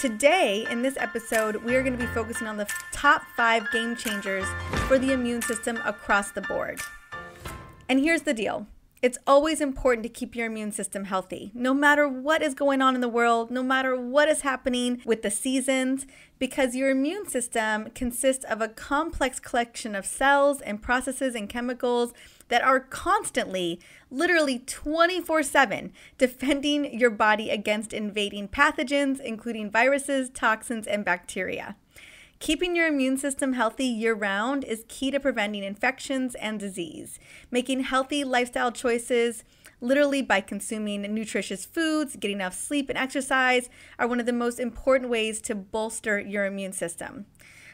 Today, in this episode, we are going to be focusing on the top 5 game changers for the immune system across the board. And here's the deal. It's always important to keep your immune system healthy, no matter what is going on in the world, no matter what is happening with the seasons, because your immune system consists of a complex collection of cells and processes and chemicals that are constantly, literally 24/7, defending your body against invading pathogens, including viruses, toxins, and bacteria. Keeping your immune system healthy year-round is key to preventing infections and disease. Making healthy lifestyle choices, literally by consuming nutritious foods, getting enough sleep, and exercise, are one of the most important ways to bolster your immune system.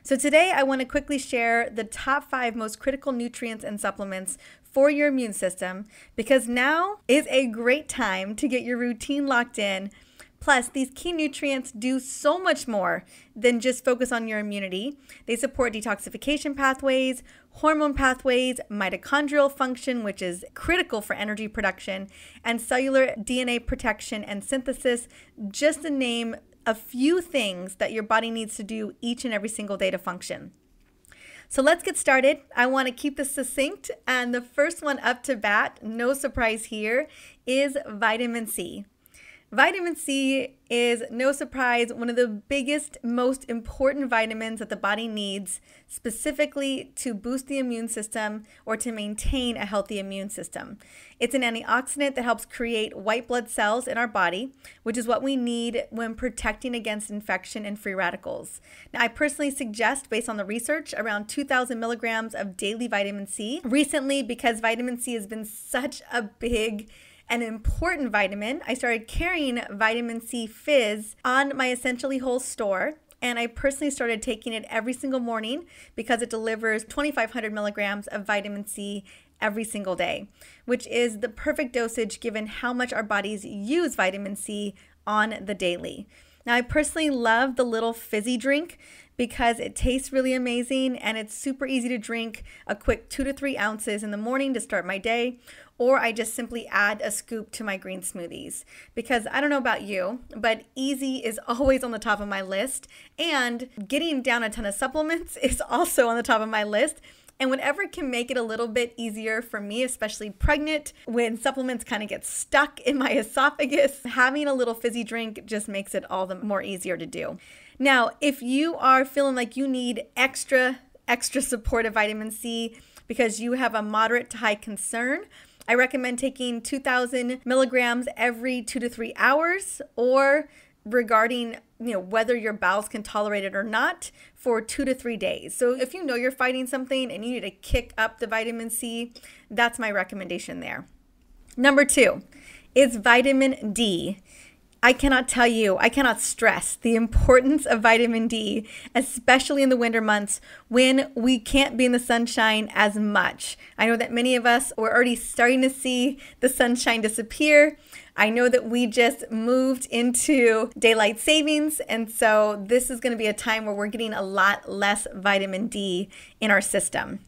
So today, I want to quickly share the top 5 most critical nutrients and supplements for your immune system, because now is a great time to get your routine locked in. Plus, these key nutrients do so much more than just focus on your immunity. They support detoxification pathways, hormone pathways, mitochondrial function, which is critical for energy production, and cellular DNA protection and synthesis, just to name a few things that your body needs to do each and every single day to function. So let's get started. I want to keep this succinct, and the first one up to bat, no surprise here, is vitamin C. Vitamin C is, no surprise, one of the biggest, most important vitamins that the body needs, specifically to boost the immune system or to maintain a healthy immune system. It's an antioxidant that helps create white blood cells in our body, which is what we need when protecting against infection and free radicals. Now, I personally suggest, based on the research, around 2,000 milligrams of daily vitamin C. Recently, because vitamin C has been such a big an important vitamin, I started carrying vitamin C Fizz on my Essentially Whole store, and I personally started taking it every single morning because it delivers 2,500 milligrams of vitamin C every single day, which is the perfect dosage given how much our bodies use vitamin C on the daily. Now, I personally love the little fizzy drink because it tastes really amazing and it's super easy to drink a quick 2 to 3 ounces in the morning to start my day, or I just simply add a scoop to my green smoothies. Because I don't know about you, but easy is always on the top of my list, and getting down a ton of supplements is also on the top of my list. And whatever can make it a little bit easier for me, especially pregnant, when supplements kind of get stuck in my esophagus, having a little fizzy drink just makes it all the more easier to do. Now, if you are feeling like you need extra support of vitamin C because you have a moderate to high concern, I recommend taking 2,000 milligrams every 2 to 3 hours, or regarding whether your bowels can tolerate it or not, for 2 to 3 days. So if you know you're fighting something and you need to kick up the vitamin C, that's my recommendation there. Number 2 is vitamin D. I cannot stress the importance of vitamin D, especially in the winter months when we can't be in the sunshine as much. I know that many of us are already starting to see the sunshine disappear. I know that we just moved into daylight savings, and so this is going to be a time where we're getting a lot less vitamin D in our system.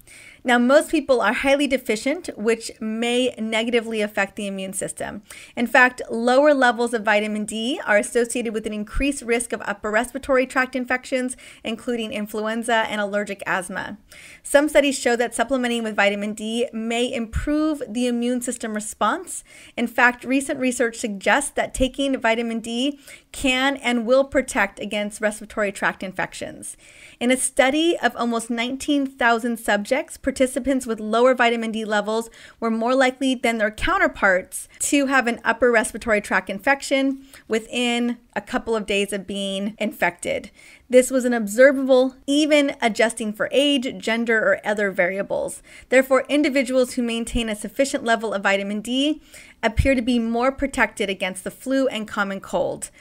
Now, most people are highly deficient, which may negatively affect the immune system. In fact, lower levels of vitamin D are associated with an increased risk of upper respiratory tract infections, including influenza and allergic asthma. Some studies show that supplementing with vitamin D may improve the immune system response. In fact, recent research suggests that taking vitamin D can and will protect against respiratory tract infections. In a study of almost 19,000 subjects, participants with lower vitamin D levels were more likely than their counterparts to have an upper respiratory tract infection within a couple of days of being infected. This was an observable, even adjusting for age, gender, or other variables. Therefore, individuals who maintain a sufficient level of vitamin D appear to be more protected against the flu and common cold.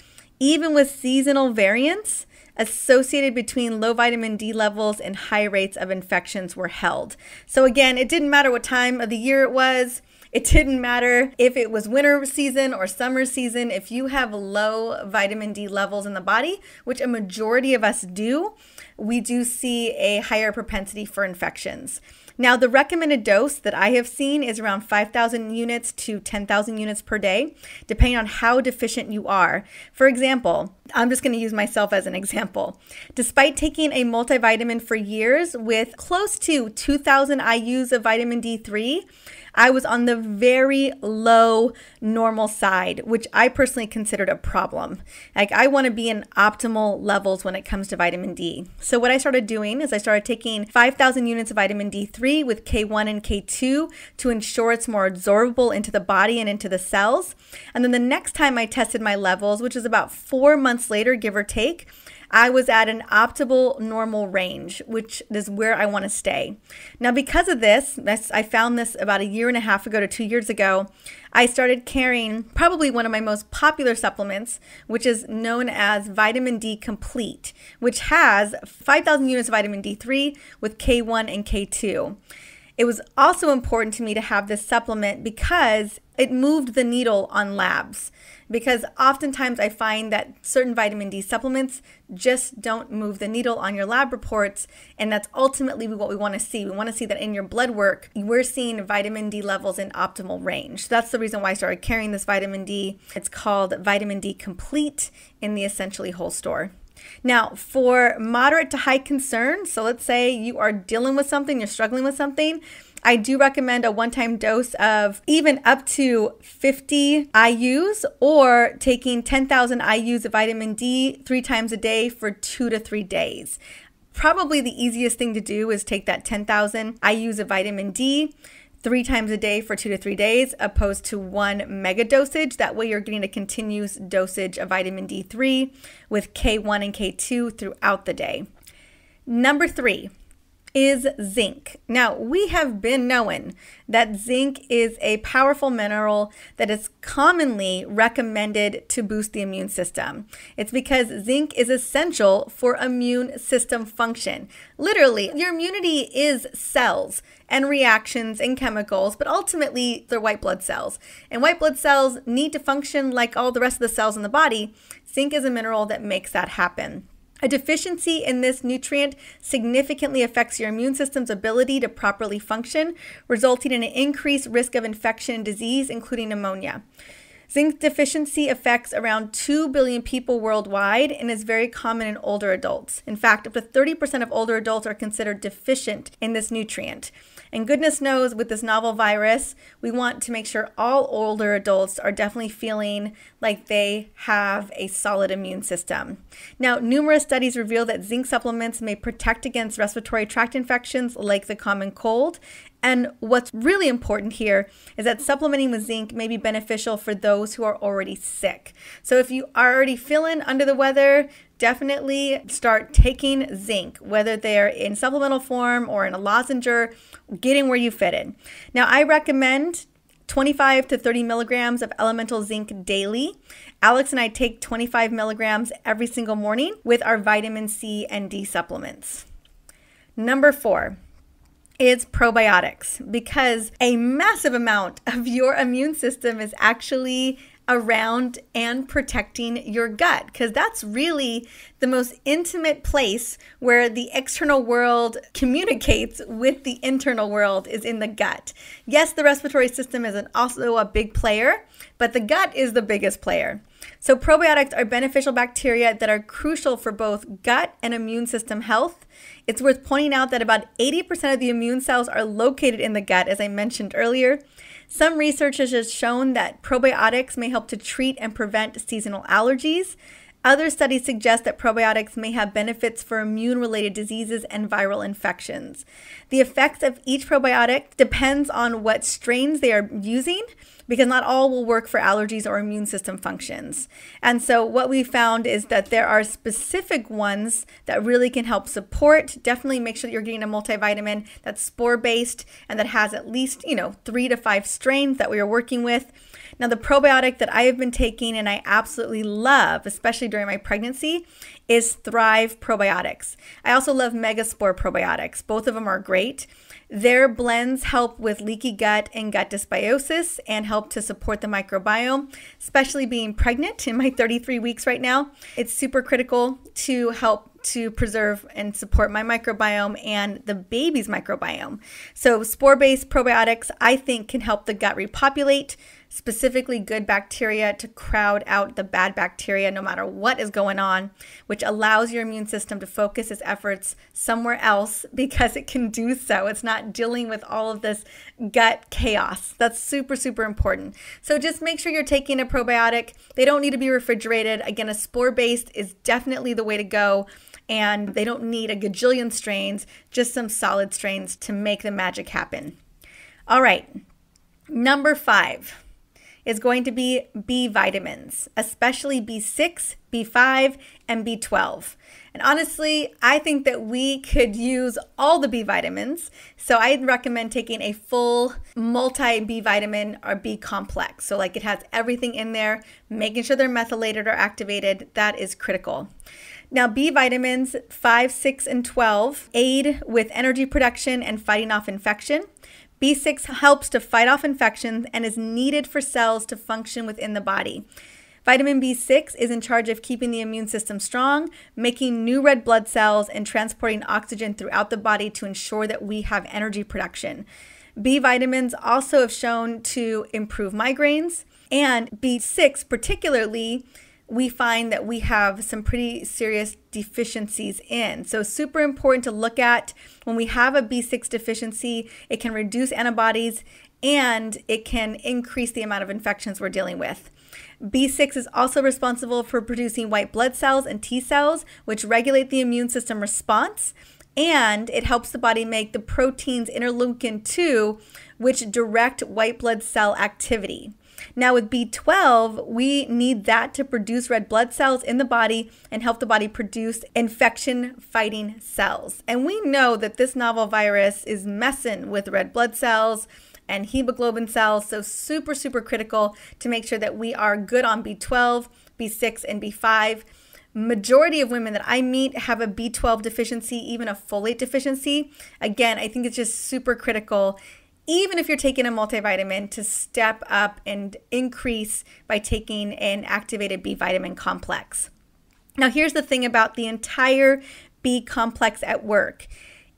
Even with seasonal variants associated between low vitamin D levels and high rates of infections were held. So again, it didn't matter what time of the year it was. It didn't matter if it was winter season or summer season. If you have low vitamin D levels in the body, which a majority of us do, we do see a higher propensity for infections. Now, the recommended dose that I have seen is around 5,000 units to 10,000 units per day, depending on how deficient you are. For example, I'm just going to use myself as an example. Despite taking a multivitamin for years with close to 2,000 IUs of vitamin D3, I was on the very low normal side, which I personally considered a problem. Like, I want to be in optimal levels when it comes to vitamin D. So what I started doing is I started taking 5,000 units of vitamin D3 with K1 and K2 to ensure it's more absorbable into the body and into the cells. And then the next time I tested my levels, which is about 4 months later, give or take, I was at an optimal normal range, which is where I want to stay. Now, because of this, I found this about 1.5 years ago to 2 years ago, I started carrying probably one of my most popular supplements, which is known as Vitamin D Complete, which has 5,000 units of vitamin D3 with K1 and K2. It was also important to me to have this supplement because it moved the needle on labs. Because oftentimes I find that certain vitamin D supplements just don't move the needle on your lab reports, and that's ultimately what we want to see. We want to see that in your blood work, we're seeing vitamin D levels in optimal range. So that's the reason why I started carrying this vitamin D. It's called Vitamin D Complete in the Essentially Whole store. Now, for moderate to high concern, so let's say you are dealing with something, you're struggling with something, I do recommend a one-time dose of even up to 50 IUs or taking 10,000 IUs of vitamin D 3 times a day for 2 to 3 days. Probably the easiest thing to do is take that 10,000 IUs of vitamin D 3 times a day for 2 to 3 days, opposed to 1 mega dosage. That way you're getting a continuous dosage of vitamin D3 with K1 and K2 throughout the day. Number 3 is zinc. Now, we have been knowing that zinc is a powerful mineral that is commonly recommended to boost the immune system. It's because zinc is essential for immune system function. Literally, your immunity is cells and reactions and chemicals, but ultimately they're white blood cells. And white blood cells need to function like all the rest of the cells in the body. Zinc is a mineral that makes that happen. A deficiency in this nutrient significantly affects your immune system's ability to properly function, resulting in an increased risk of infection and disease, including pneumonia. Zinc deficiency affects around 2 billion people worldwide and is very common in older adults. In fact, up to 30% of older adults are considered deficient in this nutrient. And goodness knows, with this novel virus, we want to make sure all older adults are definitely feeling like they have a solid immune system. Now, numerous studies reveal that zinc supplements may protect against respiratory tract infections like the common cold. And what's really important here is that supplementing with zinc may be beneficial for those who are already sick. So if you are already feeling under the weather, definitely start taking zinc, whether they're in supplemental form or in a lozenge, getting where you fit in. Now, I recommend 25 to 30 milligrams of elemental zinc daily. Alex and I take 25 milligrams every single morning with our vitamin C and D supplements. Number 4 is probiotics, because a massive amount of your immune system is actually around and protecting your gut, because that's really the most intimate place where the external world communicates with the internal world is in the gut. Yes, the respiratory system is also a big player, but the gut is the biggest player. So probiotics are beneficial bacteria that are crucial for both gut and immune system health. It's worth pointing out that about 80% of the immune cells are located in the gut, as I mentioned earlier. Some research has shown that probiotics may help to treat and prevent seasonal allergies. Other studies suggest that probiotics may have benefits for immune-related diseases and viral infections. The effects of each probiotic depends on what strains they are using, because not all will work for allergies or immune system functions. And so what we found is that there are specific ones that really can help support. Definitely make sure that you're getting a multivitamin that's spore-based and that has at least, 3 to 5 strains that we are working with. Now, the probiotic that I have been taking and I absolutely love, especially during my pregnancy, is Thrive Probiotics. I also love Megaspore Probiotics. Both of them are great. Their blends help with leaky gut and gut dysbiosis and help to support the microbiome, especially being pregnant in my 33 weeks right now. It's super critical to help to preserve and support my microbiome and the baby's microbiome. So spore-based probiotics, I think, can help the gut repopulate, specifically good bacteria to crowd out the bad bacteria no matter what is going on, which allows your immune system to focus its efforts somewhere else because it can do so. It's not dealing with all of this gut chaos. That's super, super important. So just make sure you're taking a probiotic. They don't need to be refrigerated. Again, a spore-based is definitely the way to go. And they don't need a gajillion strains, just some solid strains to make the magic happen. All right, number 5 is going to be B vitamins, especially B6, B5, and B12. And honestly, I think that we could use all the B vitamins. So I'd recommend taking a full multi-B vitamin or B complex. So like it has everything in there, making sure they're methylated or activated. That is critical. Now, B vitamins 5, 6, and 12 aid with energy production and fighting off infection. B6 helps to fight off infections and is needed for cells to function within the body. Vitamin B6 is in charge of keeping the immune system strong, making new red blood cells, and transporting oxygen throughout the body to ensure that we have energy production. B vitamins also have shown to improve migraines, and B6 particularly we find that we have some pretty serious deficiencies in. So super important to look at when we have a B6 deficiency. It can reduce antibodies and it can increase the amount of infections we're dealing with. B6 is also responsible for producing white blood cells and T cells, which regulate the immune system response, and it helps the body make the proteins interleukin 2, which direct white blood cell activity. Now with B12, we need that to produce red blood cells in the body and help the body produce infection-fighting cells. And we know that this novel virus is messing with red blood cells and hemoglobin cells, so super, super critical to make sure that we are good on B12, B6, and B5. Majority of women that I meet have a B12 deficiency, even a folate deficiency. Again, I think it's just super critical, even if you're taking a multivitamin, to step up and increase by taking an activated B vitamin complex. Now, here's the thing about the entire B complex at work.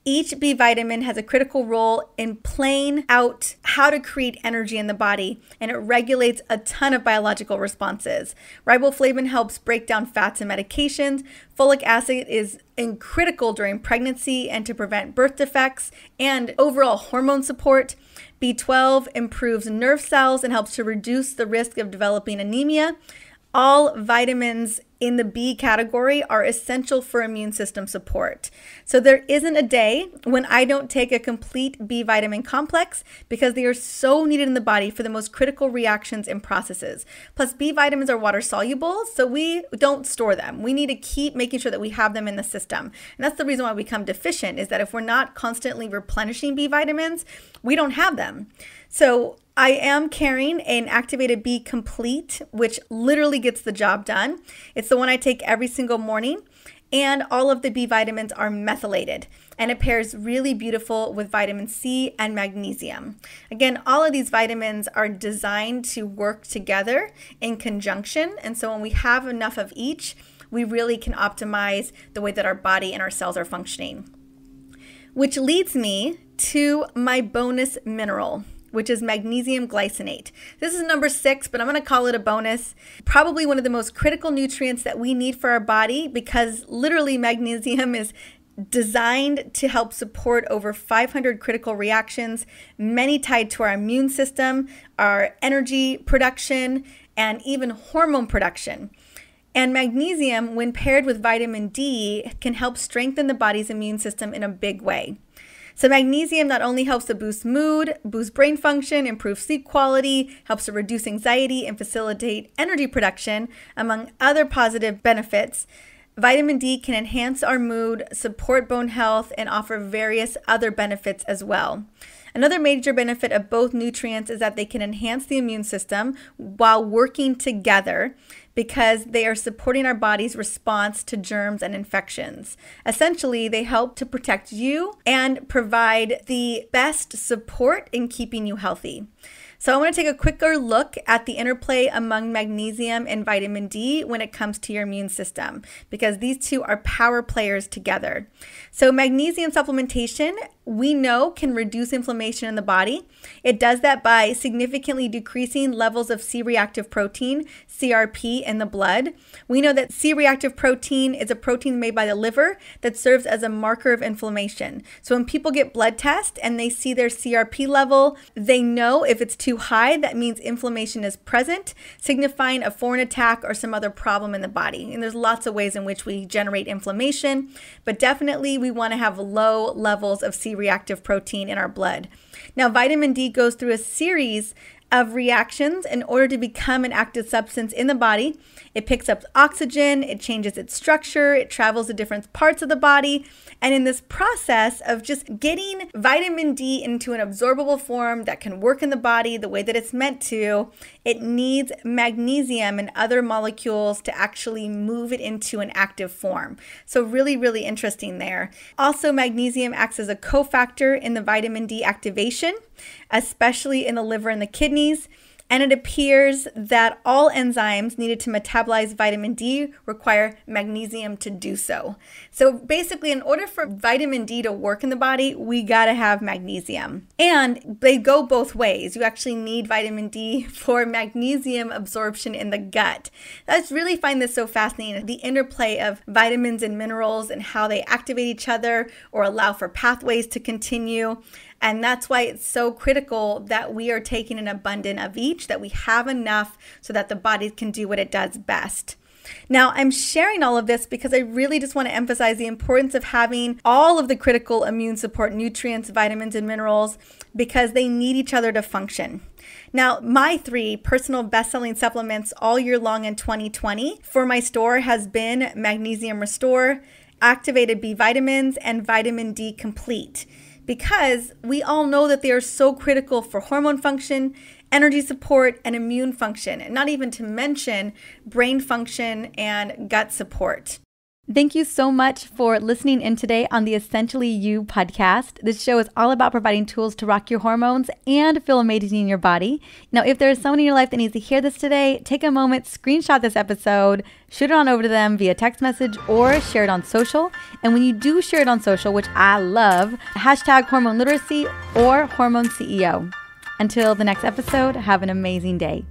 Each B vitamin has a critical role in playing out how to create energy in the body, and it regulates a ton of biological responses. Riboflavin helps break down fats and medications. Folic acid is critical during pregnancy and to prevent birth defects and overall hormone support. B12 improves nerve cells and helps to reduce the risk of developing anemia. All vitamins in the B category are essential for immune system support. So there isn't a day when I don't take a complete B vitamin complex because they are so needed in the body for the most critical reactions and processes. Plus B vitamins are water soluble, so we don't store them. We need to keep making sure that we have them in the system. And that's the reason why we become deficient, is that if we're not constantly replenishing B vitamins, we don't have them. So I am carrying an Activated B Complete, which literally gets the job done. It's the one I take every single morning, and all of the B vitamins are methylated, and it pairs really beautiful with vitamin C and magnesium. Again, all of these vitamins are designed to work together in conjunction, and so when we have enough of each, we really can optimize the way that our body and our cells are functioning. Which leads me to my bonus mineral, which is magnesium glycinate. This is number 6, but I'm gonna call it a bonus. Probably one of the most critical nutrients that we need for our body, because literally magnesium is designed to help support over 500 critical reactions, many tied to our immune system, our energy production, and even hormone production. And magnesium, when paired with vitamin D, can help strengthen the body's immune system in a big way. So magnesium not only helps to boost mood, boost brain function, improve sleep quality, helps to reduce anxiety, and facilitate energy production, among other positive benefits. Vitamin D can enhance our mood, support bone health, and offer various other benefits as well. Another major benefit of both nutrients is that they can enhance the immune system while working together, because they are supporting our body's response to germs and infections. Essentially, they help to protect you and provide the best support in keeping you healthy. So I want to take a quicker look at the interplay among magnesium and vitamin D when it comes to your immune system, because these two are power players together. So magnesium supplementation, we know, can reduce inflammation in the body. It does that by significantly decreasing levels of C-reactive protein, CRP, in the blood. We know that C-reactive protein is a protein made by the liver that serves as a marker of inflammation. So when people get blood tests and they see their CRP level, they know if it's too high, that means inflammation is present, signifying a foreign attack or some other problem in the body. And there's lots of ways in which we generate inflammation, but definitely we want to have low levels of C-reactive protein in our blood. Now, vitamin D goes through a series of reactions in order to become an active substance in the body. It picks up oxygen, it changes its structure, it travels to different parts of the body. And in this process of just getting vitamin D into an absorbable form that can work in the body the way that it's meant to, it needs magnesium and other molecules to actually move it into an active form. So really, really interesting there. Also, magnesium acts as a cofactor in the vitamin D activation, especially in the liver and the kidneys. And it appears that all enzymes needed to metabolize vitamin D require magnesium to do so. So basically, in order for vitamin D to work in the body, we gotta have magnesium. And they go both ways. You actually need vitamin D for magnesium absorption in the gut. I just really find this so fascinating, the interplay of vitamins and minerals and how they activate each other or allow for pathways to continue. And that's why it's so critical that we are taking an abundance of each, that we have enough so that the body can do what it does best. Now, I'm sharing all of this because I really just want to emphasize the importance of having all of the critical immune support nutrients, vitamins, and minerals, because they need each other to function. Now, my 3 personal best-selling supplements all year long in 2020 for my store has been Magnesium Restore, Activated B Vitamins, and Vitamin D Complete, because we all know that they are so critical for hormone function, energy support, and immune function, and not even to mention brain function and gut support. Thank you so much for listening in today on the Essentially You podcast. This show is all about providing tools to rock your hormones and feel amazing in your body. Now, if there is someone in your life that needs to hear this today, take a moment, screenshot this episode, shoot it on over to them via text message or share it on social. And when you do share it on social, which I love, hashtag hormone literacy or hormone CEO. Until the next episode, have an amazing day.